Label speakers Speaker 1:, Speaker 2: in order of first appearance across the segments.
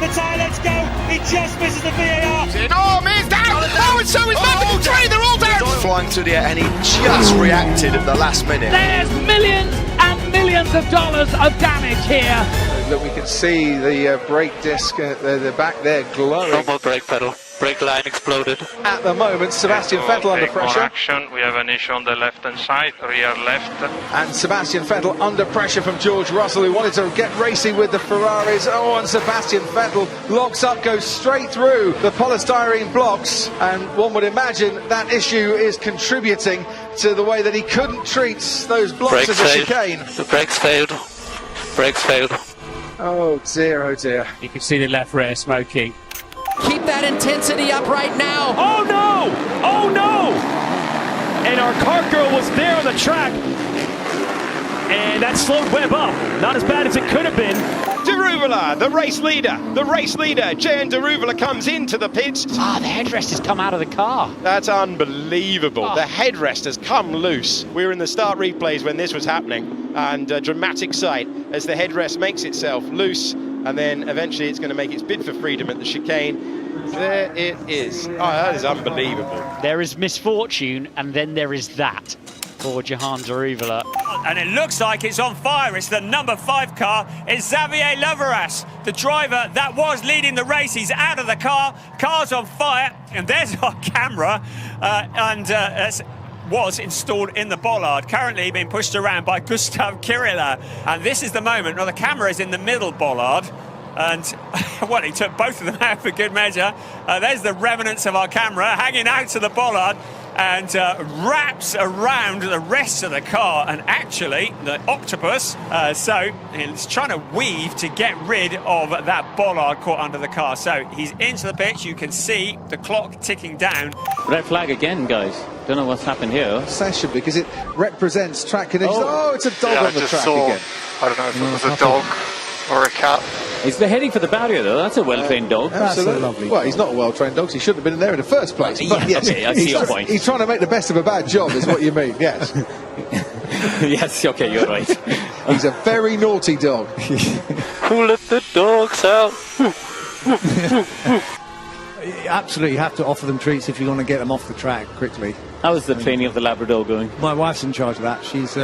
Speaker 1: the tyre, let's go. He just misses the VAR.
Speaker 2: Oh, man's down. Oh, and so is Matthew Trey. They're all down.
Speaker 3: Flying through the air, and he just reacted at the last minute.
Speaker 4: There's millions and millions of dollars of damage here.
Speaker 5: Look, we can see the brake disc at the back there glowing.
Speaker 6: No more brake pedal. Brake line exploded.
Speaker 5: At the moment, Sebastian Vettel under pressure.
Speaker 7: Action. We have an issue on the left-hand side, rear left.
Speaker 5: And Sebastian Vettel under pressure from George Russell, who wanted to get racing with the Ferraris. Oh, and Sebastian Vettel locks up, goes straight through the polystyrene blocks. And one would imagine that issue is contributing to the way that he couldn't treat those blocks as a chicane.
Speaker 6: The brakes failed. Brakes failed.
Speaker 5: Oh dear, oh dear.
Speaker 4: You can see the left rear smoking.
Speaker 8: Keep that intensity up right now.
Speaker 9: Oh no! Oh no! And our car girl was there on the track. And that slowed Webb up. Not as bad as it could have been.
Speaker 2: Daruvula, the race leader. The race leader, Jan Daruvula, comes into the pits.
Speaker 8: The headrest has come out of the car.
Speaker 2: That's unbelievable. The headrest has come loose. We were in the start replays when this was happening. And a dramatic sight as the headrest makes itself loose. And then eventually it's going to make its bid for freedom at the chicane. There it is. Oh, that is unbelievable.
Speaker 8: There is misfortune, and then there is that for Jahan Daruvula.
Speaker 1: And it looks like it's on fire. It's the number 5 car. It's Xavier Loveras, the driver that was leading the race. He's out of the car. Car's on fire. And there's our camera. Was installed in the bollard, currently being pushed around by Gustav Kirilla. And this is the moment where the camera is in the middle bollard. And, well, he took both of them out for good measure. There's the remnants of our camera hanging out to the bollard and wraps around the rest of the car. And actually, the octopus, so he's trying to weave to get rid of that bollard caught under the car. So he's into the pitch. You can see the clock ticking down.
Speaker 6: Red flag again, guys. Don't know what's happened here.
Speaker 5: Session, because it represents track conditions. Oh, it's a dog on the track again.
Speaker 7: I don't know if it was a dog or a cat.
Speaker 6: They're heading for the barrier, though. That's a well-trained dog.
Speaker 5: Absolutely. Well, he's not a well-trained dog, so he shouldn't have been in there in the first place. But yes,
Speaker 6: okay, I see your point.
Speaker 5: He's trying to make the best of a bad job, is what you mean, yes.
Speaker 6: Yes, okay, you're right.
Speaker 5: He's a very naughty dog.
Speaker 6: Who let the dogs out?
Speaker 10: Absolutely, you have to offer them treats if you want to get them off the track quickly.
Speaker 6: How is the training of the Labrador going?
Speaker 10: My wife's in charge of that. She's,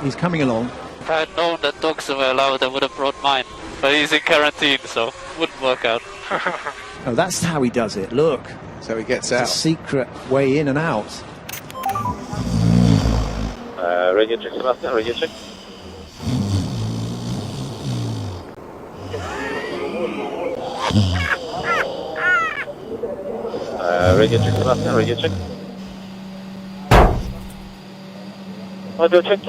Speaker 10: he's coming along.
Speaker 6: If I had known that dogs were allowed, I would have brought mine. But he's in quarantine, so it wouldn't work out.
Speaker 10: Oh, that's how he does it. Look.
Speaker 5: So he gets
Speaker 10: It's
Speaker 5: out.
Speaker 10: a secret way in and out.
Speaker 6: Radio check, Sebastian, radio check. Radio check, Sebastian, radio check. Audio check.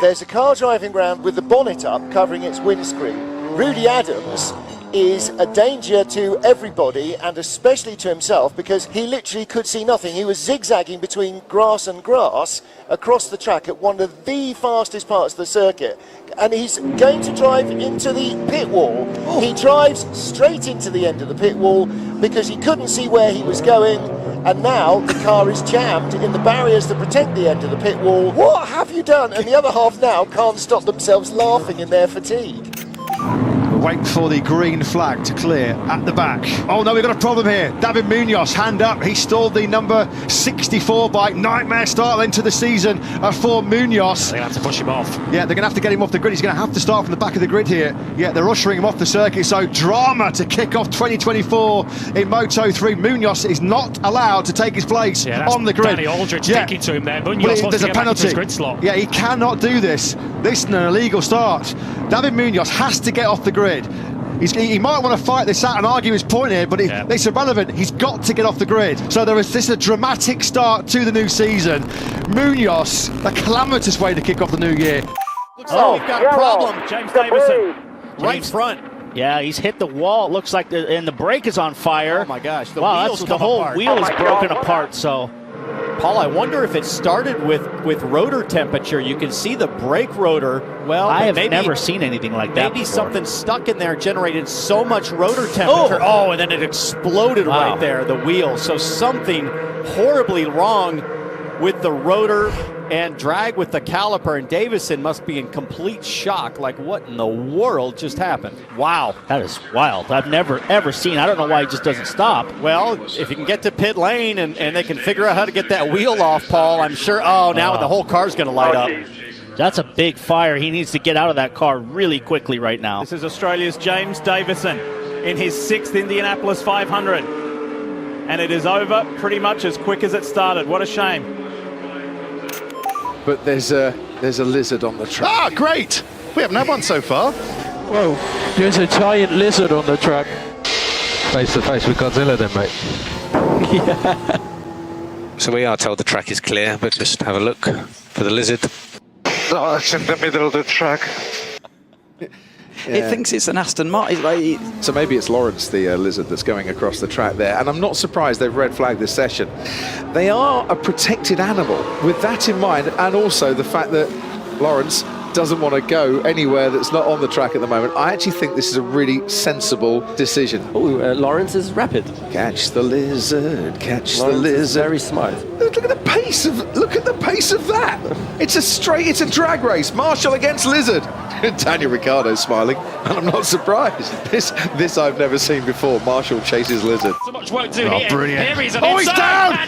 Speaker 11: There's a car driving around with the bonnet up, covering its windscreen. Rudy Adams is a danger to everybody, and especially to himself, because he literally could see nothing. He was zigzagging between grass and grass across the track at one of the fastest parts of the circuit. And he's going to drive into the pit wall. Oh. He drives straight into the end of the pit wall because he couldn't see where he was going. And now the car is jammed in the barriers that protect the end of the pit wall. What have you done? And the other half now can't stop themselves laughing in their fatigue.
Speaker 12: Wait for the green flag to clear at the back. Oh no, we've got a problem here. David Munoz, hand up. He stalled the number 64 bike. Nightmare start into the season for Munoz.
Speaker 9: They're going to have to push him off.
Speaker 12: Yeah, they're going to have to get him off the grid. He's going to have to start from the back of the grid here. Yeah, they're ushering him off the circuit. So drama to kick off 2024 in Moto3. Munoz is not allowed to take his place on the grid.
Speaker 9: Danny Aldridge sticking to him there. Munoz wants
Speaker 12: there's
Speaker 9: to
Speaker 12: a
Speaker 9: get
Speaker 12: penalty.
Speaker 9: back into his grid slot.
Speaker 12: Yeah, he cannot do this. This is an illegal start. David Munoz has to get off the grid. He might want to fight this out and argue his point here, but it's irrelevant. He's got to get off the grid. So this is a dramatic start to the new season. Munoz, a calamitous way to kick off the new year.
Speaker 9: Looks like we've got a problem. James Davison, right front.
Speaker 4: Yeah, he's hit the wall. It looks like the brake is on fire.
Speaker 10: Oh my gosh, the
Speaker 4: whole wheel is broken apart. So,
Speaker 9: Paul, I wonder if it started with rotor temperature. You can see the brake rotor. Well,
Speaker 4: I have never seen anything like that.
Speaker 9: Maybe something stuck in there generated so much rotor temperature. Oh, and then it exploded right there, the wheel. So something horribly wrong with the rotor
Speaker 13: and drag with the caliper, and Davison must be in complete shock. Like, what in the world just happened?
Speaker 8: Wow, that is wild. I've never, ever seen. I don't know why he just doesn't stop.
Speaker 13: Well, if you can get to pit lane and they can figure out how to get that wheel off, Paul, I'm sure, now the whole car's going to light up.
Speaker 8: That's a big fire. He needs to get out of that car really quickly right now.
Speaker 9: This is Australia's James Davison in his 6th Indianapolis 500. And it is over pretty much as quick as it started. What a shame.
Speaker 5: But there's a lizard on the track.
Speaker 12: Ah, great! We haven't had one so far.
Speaker 4: Whoa, there's a giant lizard on the track. Face to face with Godzilla then, mate.
Speaker 14: Yeah. So we are told the track is clear, but just have a look for the lizard.
Speaker 7: Oh, it's in the middle of the track.
Speaker 15: It thinks it's an Aston Martin.
Speaker 5: So maybe it's Lawrence, the lizard, that's going across the track there. And I'm not surprised they've red flagged this session. They are a protected animal. With that in mind, and also the fact that Lawrence doesn't want to go anywhere that's not on the track at the moment, I actually think this is a really sensible decision.
Speaker 15: Lawrence is rapid.
Speaker 5: Catch the lizard, catch
Speaker 15: Lawrence
Speaker 5: the lizard.
Speaker 15: Very smart.
Speaker 5: Look at the pace of that. It's a drag race. Marshall against lizard. Daniel Ricciardo's smiling, and I'm not surprised. This I've never seen before. Marshall chases lizard.
Speaker 9: So much work to do here.
Speaker 12: Brilliant.
Speaker 9: Here he's
Speaker 12: he's down!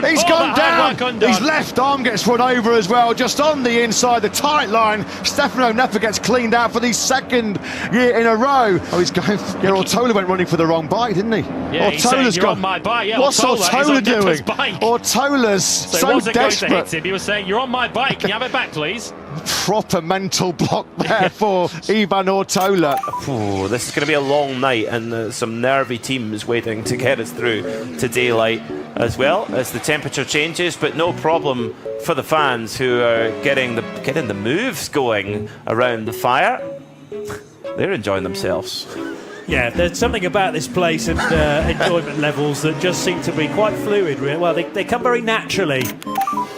Speaker 12: He's gone down!
Speaker 9: Undone.
Speaker 12: His left arm gets run over as well, just on the inside, the tight line. Stefano Neffa gets cleaned out for the 2nd year in a row. Oh, he's going. Yeah, Ortola went running for the wrong bike, didn't he?
Speaker 9: Yeah,
Speaker 12: Ortola's
Speaker 9: you're on my bike. Yeah,
Speaker 12: What's Ortola doing?
Speaker 9: Bike.
Speaker 12: Ortola's
Speaker 9: So
Speaker 12: so
Speaker 9: he wasn't
Speaker 12: desperate.
Speaker 9: going to hit him. He was saying, "You're on my bike. Can you have it back, please?"
Speaker 12: Proper mental block there for Ivan Ortola.
Speaker 16: Ooh, this is going to be a long night, and some nervy teams waiting to get us through to daylight as well as the temperature changes, but no problem for the fans who are getting the moves going around the fire. They're enjoying themselves.
Speaker 17: Yeah, there's something about this place and enjoyment levels that just seem to be quite fluid. Well, they come very naturally.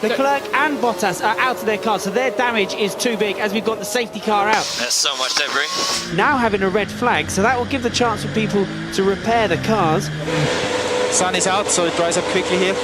Speaker 18: Leclerc and Bottas are out of their car, so their damage is too big as we've got the safety car out.
Speaker 3: There's so much debris.
Speaker 18: Now having a red flag, so that will give the chance for people to repair the cars.
Speaker 15: Sun is out, so it dries up quickly here.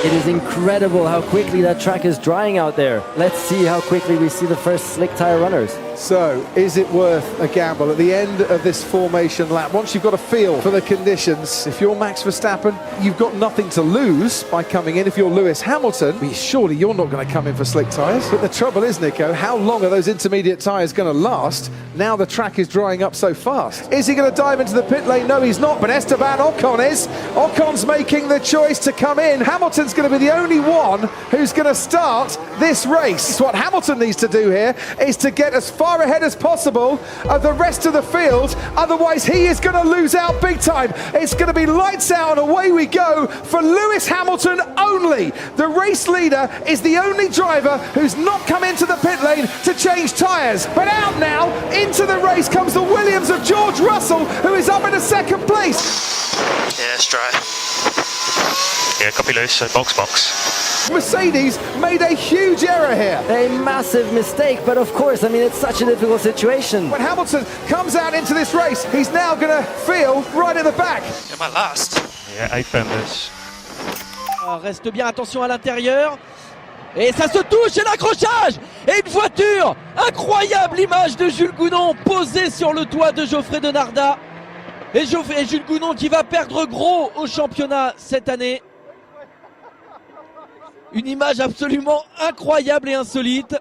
Speaker 19: It is incredible how quickly that track is drying out there. Let's see how quickly we see the first slick tyre runners.
Speaker 5: So, is it worth a gamble at the end of this formation lap? Once you've got a feel for the conditions, if you're Max Verstappen, you've got nothing to lose by coming in. If you're Lewis Hamilton, surely you're not going to come in for slick tyres. But the trouble is, Nico, how long are those intermediate tyres going to last now the track is drying up so fast? Is he going to dive into the pit lane? No, he's not, but Esteban Ocon is. Ocon's making the choice to come in. Hamilton's going to be the only one who's going to start this race. What Hamilton needs to do here is to get as far ahead as possible of the rest of the field, otherwise he is going to lose out big time. It's going to be lights out and away we go for Lewis Hamilton only. The race leader is the only driver who's not come into the pit lane to change tyres. But out now, into the race comes the Williams of George Russell, who is up in a 2nd place.
Speaker 7: Yeah, it's dry. Yeah, copy Lewis, box.
Speaker 5: Mercedes made a huge error here.
Speaker 19: A massive mistake, but of course, I mean, it's such a difficult situation.
Speaker 5: When Hamilton comes out into this race, he's now going to feel right in the back.
Speaker 7: Am I last? Yeah, I found this.
Speaker 18: Reste bien attention à l'intérieur. Et ça se touche, et l'accrochage. Et une voiture. Incroyable image de Jules Gounon posée sur le toit de Geoffrey Denardat. Et Jules Gounon qui va perdre gros au championnat cette année. Une image absolument incroyable et insolite.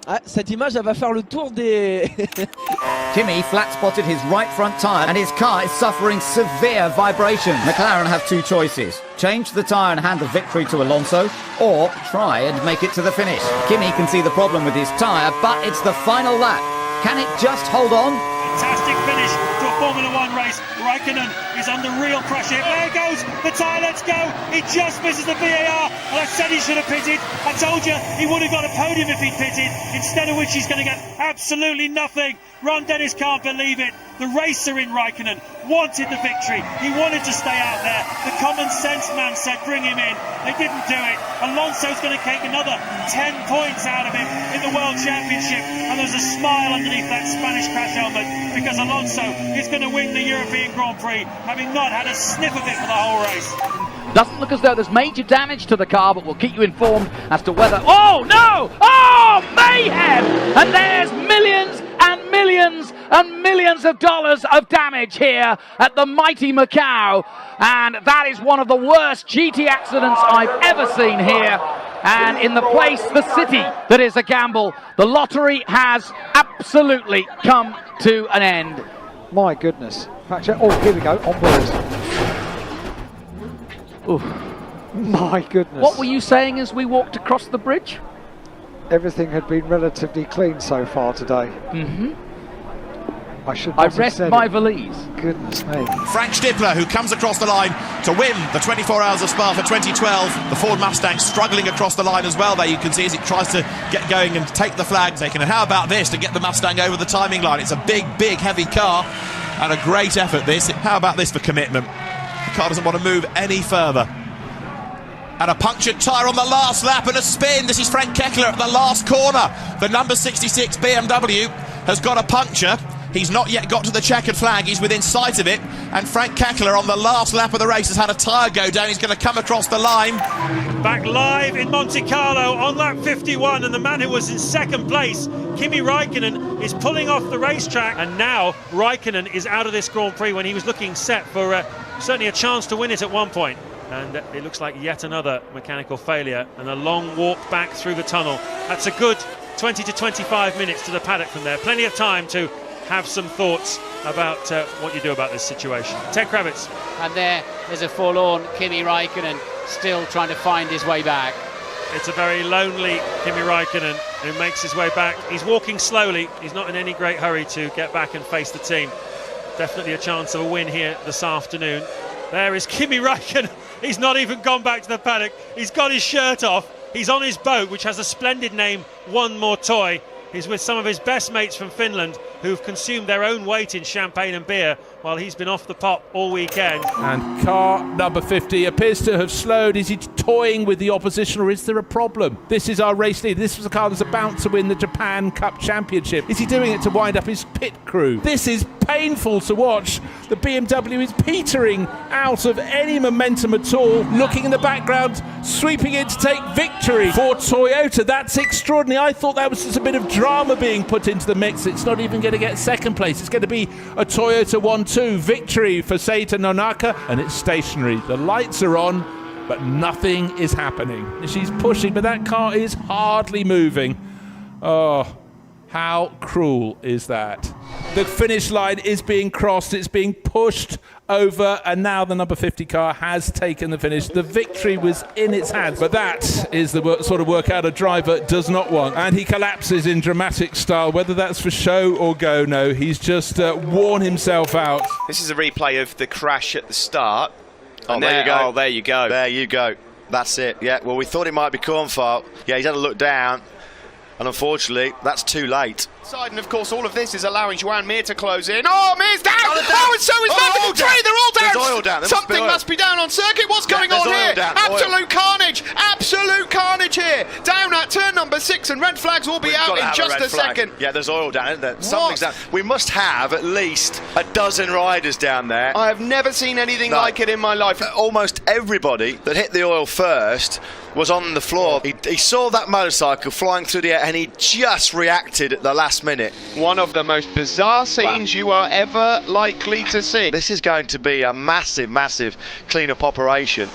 Speaker 18: Ah, cette image, elle va faire le tour des...
Speaker 20: Kimi flat-spotted his right front tyre and his car is suffering severe vibration. McLaren have two choices. Change the tyre and hand the victory to Alonso, or try and make it to the finish. Kimi can see the problem with his tyre, but it's the final lap. Can it just hold on?
Speaker 21: Fantastic finish to a Formula One race. Raikkonen is under real pressure. There goes the tyre, let's go. He just misses the VAR. And I said he should have pitted. I told you he would have got a podium if he'd pitted. Instead of which he's going to get absolutely nothing. Ron Dennis can't believe it. The racer in Raikkonen wanted the victory. He wanted to stay out there. The common sense man said bring him in. They didn't do it. Alonso's going to take another 10 points out of him in the World Championship. And there's a smile underneath that Spanish crash helmet because Alonso is going to win the European Grand Prix, having not had a sniff of it for the whole race.
Speaker 2: Doesn't look as though there's major damage to the car, but we'll keep you informed as to whether... Oh, no! Oh, mayhem! And there's millions and millions and millions of dollars of damage here at the mighty Macau. And that is one of the worst GT accidents I've ever seen here. And in the place, the city that is a gamble, the lottery has absolutely come to an end.
Speaker 10: My goodness. Oh, here we go, on board.
Speaker 2: Oof.
Speaker 10: My goodness.
Speaker 2: What were you saying as we walked across the bridge?
Speaker 10: Everything had been relatively clean so far today.
Speaker 2: Mm-hmm.
Speaker 10: I
Speaker 2: rest my valise.
Speaker 10: Goodness me.
Speaker 22: Frank Stippler, who comes across the line to win the 24 Hours of Spa for 2012. The Ford Mustang struggling across the line as well there, you can see, as it tries to get going and take the flag taken. And how about this to get the Mustang over the timing line? It's a big, big, heavy car and a great effort this. How about this for commitment? The car doesn't want to move any further. And a punctured tyre on the last lap and a spin. This is Frank Keckler at the last corner. The number 66 BMW has got a puncture. He's not yet got to the checkered flag. He's within sight of it. And Frank Keckler on the last lap of the race has had a tyre go down. He's going to come across the line.
Speaker 21: Back live in Monte Carlo on lap 51, and the man who was in second place, Kimi Räikkönen, is pulling off the racetrack. And now Räikkönen is out of this Grand Prix when he was looking set for certainly a chance to win it at one point. And it looks like yet another mechanical failure and a long walk back through the tunnel. That's a good 20 to 25 minutes to the paddock from there. Plenty of time to have some thoughts about what you do about this situation. Ted Kravitz.
Speaker 8: And there's a forlorn Kimi Räikkönen still trying to find his way back.
Speaker 21: It's a very lonely Kimi Räikkönen who makes his way back. He's walking slowly. He's not in any great hurry to get back and face the team. Definitely a chance of a win here this afternoon. There is Kimi Räikkönen. He's not even gone back to the paddock. He's got his shirt off. He's on his boat, which has a splendid name, One More Toy. He's with some of his best mates from Finland who've consumed their own weight in champagne and beer while he's been off the pop all weekend.
Speaker 23: And car number 50 appears to have slowed. Is he toying with the opposition, or is there a problem? This is our race leader. This was a car that's about to win the Japan Cup Championship. Is he doing it to wind up his pit crew? This is painful to watch. The BMW is petering out of any momentum at all. Looking in the background, sweeping in to take victory for Toyota. That's extraordinary. I thought that was just a bit of drama being put into the mix. It's not even going to get second place. It's going to be a Toyota 1-2 victory for Seita Nonaka, and it's stationary. The lights are on, but nothing is happening. She's pushing, but that car is hardly moving. Oh, how cruel is that? The finish line is being crossed, it's being pushed over, and now the number 50 car has taken the finish. The victory was in its hands, but that is the sort of workout a driver does not want. And he collapses in dramatic style, whether that's for show or go. No, he's just worn himself out.
Speaker 24: This is a replay of the crash at the start.
Speaker 22: Oh, there you go.
Speaker 24: Oh, there you go.
Speaker 22: There you go. That's it. Yeah, well, we thought it might be Cornfault. Yeah, he's had a look down. And unfortunately, that's too late.
Speaker 24: And of course, all of this is allowing Joan Mir to close in. Oh, Mir's down! Oh, and so is number 3. They're all down.
Speaker 22: There's oil down.
Speaker 24: Something must be down on circuit. What's going on here? Absolute carnage. Absolute carnage here. Down at turn number 6, and red flags will be out in just a second.
Speaker 22: Yeah, there's oil down, isn't there? Something's down. We must have at least a dozen riders down there.
Speaker 24: I have never seen anything like it in my life.
Speaker 22: Almost everybody that hit the oil first was on the floor. He saw that motorcycle flying through the air, and he just reacted at the last minute.
Speaker 24: One of the most bizarre scenes you are ever likely to see.
Speaker 22: This is going to be a massive, massive clean-up operation.